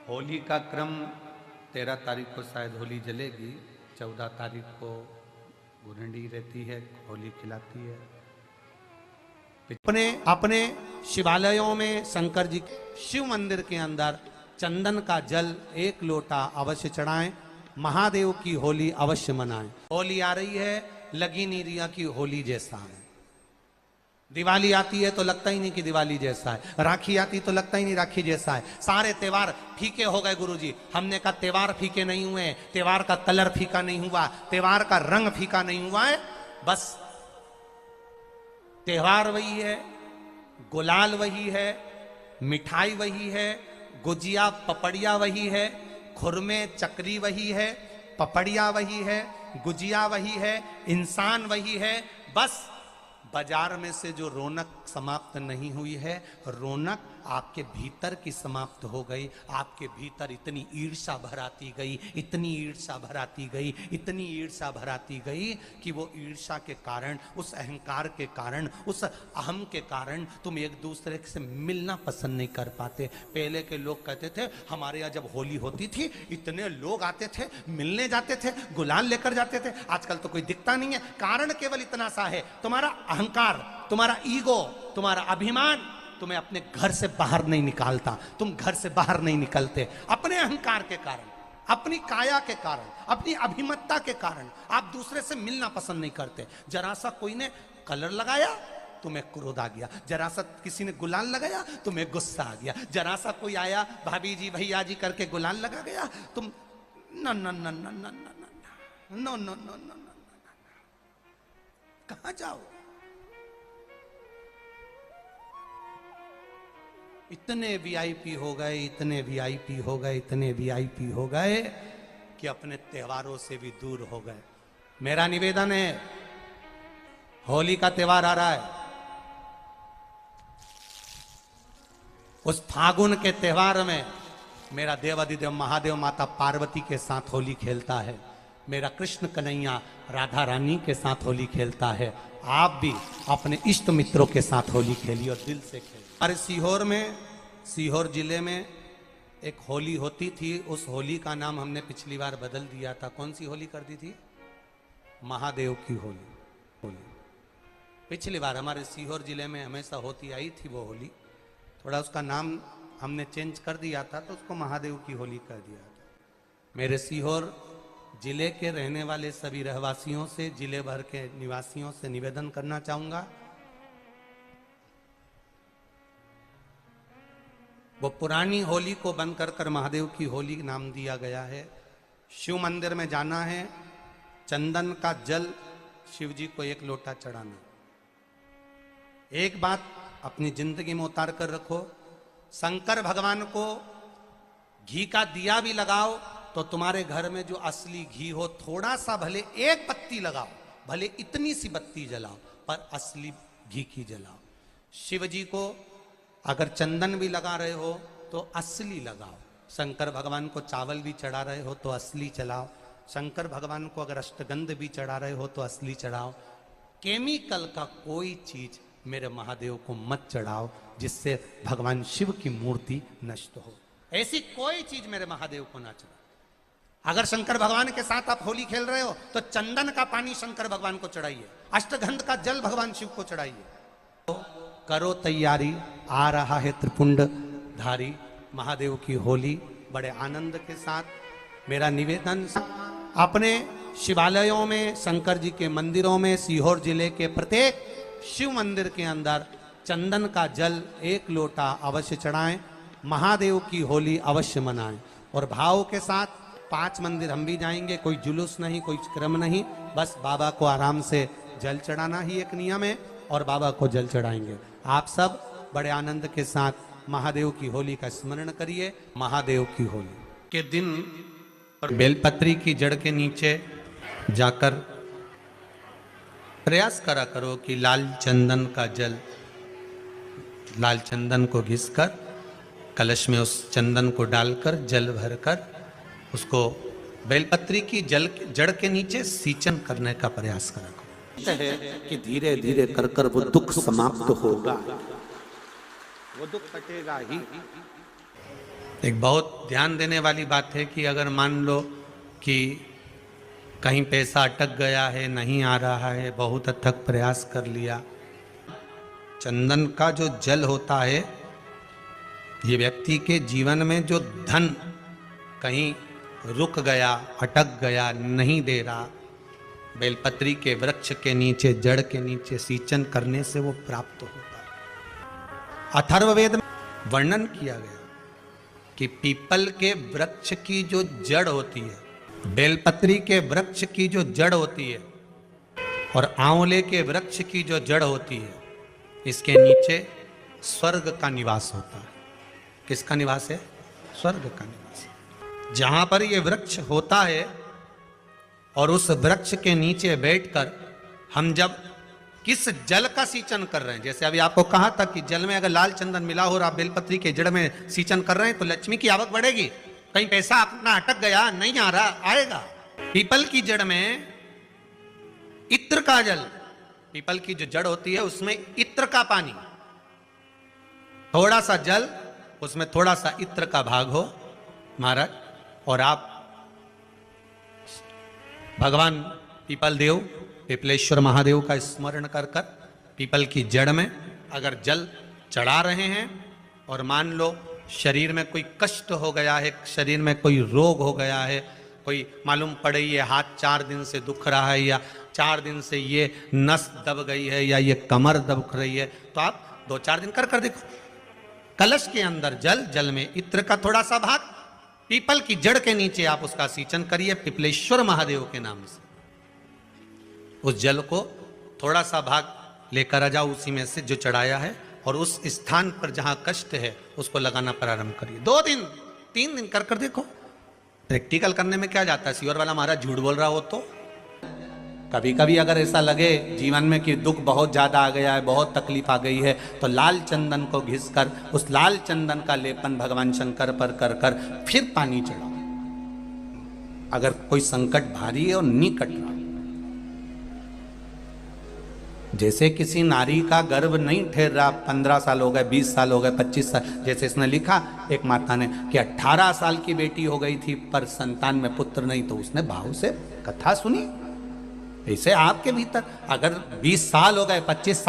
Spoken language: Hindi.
होली का क्रम 13 तारीख को शायद होली जलेगी, 14 तारीख को गुरंडी रहती है, होली खिलाती है। अपने अपने शिवालयों में शंकर जी शिव मंदिर के अंदर चंदन का जल 1 लोटा अवश्य चढ़ाएं। महादेव की होली अवश्य मनाएं। होली आ रही है, लगी नहीं रिया की होली जैसा है। दिवाली आती है तो लगता ही नहीं कि दिवाली जैसा है। राखी आती तो लगता ही नहीं राखी जैसा है। सारे त्योहार फीके हो गए गुरुजी। हमने कहा त्योहार फीके नहीं हुए, त्योहार का कलर फीका नहीं हुआ, त्योहार का रंग फीका नहीं हुआ है। बस त्योहार वही है, गुलाल वही है, मिठाई वही है, गुजिया पपड़िया वही है, खुरमे चकरी वही है, पपड़िया वही है, गुजिया वही है, इंसान वही है। बस बाजार में से जो रौनक समाप्त नहीं हुई है, रौनक आपके भीतर की समाप्त हो गई। आपके भीतर इतनी ईर्ष्या भराती गई, इतनी ईर्ष्या भराती गई, इतनी ईर्ष्या भराती गई कि वो ईर्ष्या के कारण, उस अहंकार के कारण, उस अहम के कारण तुम एक दूसरे से मिलना पसंद नहीं कर पाते। पहले के लोग कहते थे हमारे यहाँ जब होली होती थी इतने लोग आते थे, मिलने जाते थे, गुलाल लेकर जाते थे। आजकल तो कोई दिखता नहीं है। कारण केवल इतना सा है, तुम्हारा अहंकार, तुम्हारा ईगो, तुम्हारा अभिमान तुम्हें अपने घर से बाहर नहीं निकालता। तुम घर से बाहर नहीं निकलते अपने अहंकार के कारण, अपनी काया के कारण, अपनी अभिमतता के कारण। आप दूसरे से मिलना पसंद नहीं करते। जरा सा कोई ने कलर लगाया तुम्हें क्रोध आ गया, जरा सा किसी ने गुलाल लगाया तुम्हें गुस्सा आ गया, जरा सा कोई आया भाभी जी भैया जी करके गुलाल लगा गया, तुम न न न न न न न न न कहां जाओ। इतने वीआईपी हो गए, इतने वीआईपी हो गए, इतने वीआईपी हो गए कि अपने त्योहारों से भी दूर हो गए। मेरा निवेदन है, होली का त्योहार आ रहा है, उस फागुन के त्योहार में मेरा देवाधिदेव महादेव माता पार्वती के साथ होली खेलता है, मेरा कृष्ण कन्हैया राधा रानी के साथ होली खेलता है। आप भी अपने इष्ट मित्रों के साथ होली खेलिए और दिल से खेलिए। हमारे सीहोर में, सीहोर जिले में एक होली होती थी। उस होली का नाम हमने पिछली बार बदल दिया था। कौन सी होली कर दी थी? महादेव की होली। पिछली बार हमारे सीहोर जिले में हमेशा होती आई थी वो होली, थोड़ा उसका नाम हमने चेंज कर दिया था तो उसको महादेव की होली कर दिया था। मेरे सीहोर जिले के रहने वाले सभी रहवासियों से, जिले भर के निवासियों से निवेदन करना चाहूंगा, वो पुरानी होली को बंद कर महादेव की होली नाम दिया गया है। शिव मंदिर में जाना है, चंदन का जल शिव जी को 1 लोटा चढ़ाना। एक बात अपनी जिंदगी में उतार कर रखो, शंकर भगवान को घी का दिया भी लगाओ तो तुम्हारे घर में जो असली घी हो, थोड़ा सा भले 1 बत्ती लगाओ, भले इतनी सी बत्ती जलाओ, पर असली घी की जलाओ। शिव जी को अगर चंदन भी लगा रहे हो तो असली लगाओ। शंकर भगवान को चावल भी चढ़ा रहे हो तो असली चढ़ाओ। शंकर भगवान को अगर अष्टगंध भी चढ़ा रहे हो तो असली चढ़ाओ। केमिकल का कोई चीज मेरे महादेव को मत चढ़ाओ जिससे भगवान शिव की मूर्ति नष्ट हो। ऐसी कोई चीज मेरे महादेव को ना चढ़ाओ। अगर शंकर भगवान के साथ आप होली खेल रहे हो तो चंदन का पानी शंकर भगवान को चढ़ाइए, अष्टगंध का जल भगवान शिव को चढ़ाइए। तो करो तैयारी, आ रहा है त्रिपुंड धारी महादेव की होली। बड़े आनंद के साथ मेरा निवेदन, अपने शिवालयों में, शंकर जी के मंदिरों में, सीहोर जिले के प्रत्येक शिव मंदिर के अंदर चंदन का जल 1 लोटा अवश्य चढ़ाएं। महादेव की होली अवश्य मनाएं और भाव के साथ 5 मंदिर हम भी जाएंगे। कोई जुलूस नहीं, कोई क्रम नहीं, बस बाबा को आराम से जल चढ़ाना ही एक नियम है और बाबा को जल चढ़ाएंगे। आप सब बड़े आनंद के साथ महादेव की होली का स्मरण करिए। महादेव की होली के दिन और बेलपत्री की जड़ के नीचे जाकर प्रयास करा करो कि लाल चंदन का जल, लाल चंदन को घिसकर कलश में उस चंदन को डालकर जल भरकर उसको बेलपत्री की जड़ के नीचे सींचन करने का प्रयास करा करो। है कि धीरे धीरे कर कर वो दुख समाप्त होगा, वो दुख कटेगा ही। एक बहुत ध्यान देने वाली बात है कि अगर मान लो कि कहीं पैसा अटक गया है, नहीं आ रहा है, बहुत अथक प्रयास कर लिया, चंदन का जो जल होता है, ये व्यक्ति के जीवन में जो धन कहीं रुक गया, अटक गया, नहीं दे रहा, बेलपत्री के वृक्ष के नीचे, जड़ के नीचे सींचन करने से वो प्राप्त होता है। अथर्ववेद में वर्णन किया गया कि पीपल के वृक्ष की जो जड़ होती है, बेलपत्री के वृक्ष की जो जड़ होती है और आंवले के वृक्ष की जो जड़ होती है, इसके नीचे स्वर्ग का निवास होता है। किसका निवास है? स्वर्ग का निवास। जहां पर ये वृक्ष होता है और उस वृक्ष के नीचे बैठकर हम जब किस जल का सींचन कर रहे हैं, जैसे अभी आपको कहा था कि जल में अगर लाल चंदन मिला हो और आप बेलपत्री के जड़ में सींचन कर रहे हैं तो लक्ष्मी की आवक बढ़ेगी। कहीं पैसा अपना अटक गया, नहीं आ रहा, आएगा। पीपल की जड़ में इत्र का जल, पीपल की जो जड़ होती है उसमें इत्र का पानी, थोड़ा सा जल, उसमें थोड़ा सा इत्र का भाग हो महाराज, और आप भगवान पीपल देव, पिपलेश्वर महादेव का स्मरण कर कर पीपल की जड़ में अगर जल चढ़ा रहे हैं और मान लो शरीर में कोई कष्ट हो गया है, शरीर में कोई रोग हो गया है, कोई मालूम पड़े ये हाथ 4 दिन से दुख रहा है या 4 दिन से ये नस दब गई है या ये कमर दब रही है, तो आप 2-4 दिन कर देखो। कलश के अंदर जल, जल में इत्र का थोड़ा सा भाग, पीपल की जड़ के नीचे आप उसका सींचन करिए पिपलेश्वर महादेव के नाम से। उस जल को थोड़ा सा भाग लेकर आ जाओ उसी में से जो चढ़ाया है, और उस स्थान पर जहां कष्ट है उसको लगाना प्रारंभ करिए। 2 दिन 3 दिन कर देखो। प्रैक्टिकल करने में क्या जाता है? सियोर वाला महाराज झूठ बोल रहा हो तो कभी कभी अगर ऐसा लगे जीवन में कि दुख बहुत ज्यादा आ गया है, बहुत तकलीफ आ गई है, तो लाल चंदन को घिसकर उस लाल चंदन का लेपन भगवान शंकर पर कर कर फिर पानी चढ़ाओ। अगर कोई संकट भारी है और निकट रहा, जैसे किसी नारी का गर्भ नहीं ठहर रहा, 15 साल हो गए, 20 साल हो गए, 25 साल, जैसे इसने लिखा एक माता ने कि 18 साल की बेटी हो गई थी पर संतान में पुत्र नहीं, तो उसने भाव से कथा सुनी। ऐसे आपके भीतर अगर 20 साल हो गए, 25 साल